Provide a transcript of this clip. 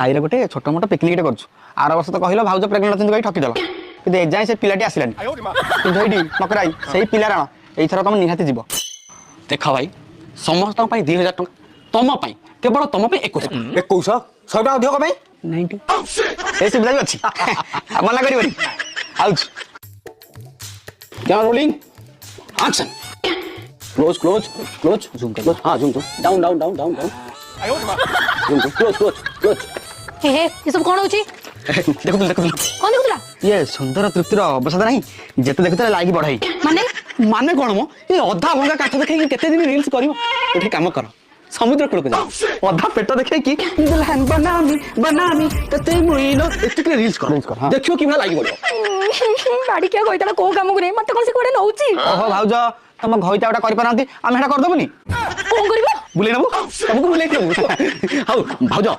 साई रे गोटे छोट मोट पिकनिक टे करछु आर वर्ष तो कहलो भाउज प्रेग्नेंट अछन कहि ठकी देला कि ए जाय से पिलाटी आसिलानी कि धइडी नकराई सेही पिला राण एथरा तुम निहाती जीव देख भाई समस्त 2000 टका तुम केवल तुम 21 21 100 टका अधिक भाई 90 ए सुविधा भी अछि मना करिवनी आउच क्या rolling action close close close zoom कर हां zoom down down down down down close close close हे ये सब कौन होची देखु कौन देखुला ये सुंदर तृप्तिर अवसाद नहीं जेते देखुते लाइक बढ़ाई माने माने कोन मो ये अधा भंगा काठ देखै केते दिन रील्स करिवो एठी काम कर समुद्र कूल को जा अधा पेट देखै कि दुल्हन बनामी तते मुइलो एतके रील्स कर देखियो कि लाइक बढ़ियो बाड़ी क्या कहता को काम को नहीं मत कोन से कोडे नउची ओहो भाउज तुम घइता उटा करि पारंती हम हेडा कर दबनी कोन करबो बुले नबु तुमको बुले नबु हाउ भाउज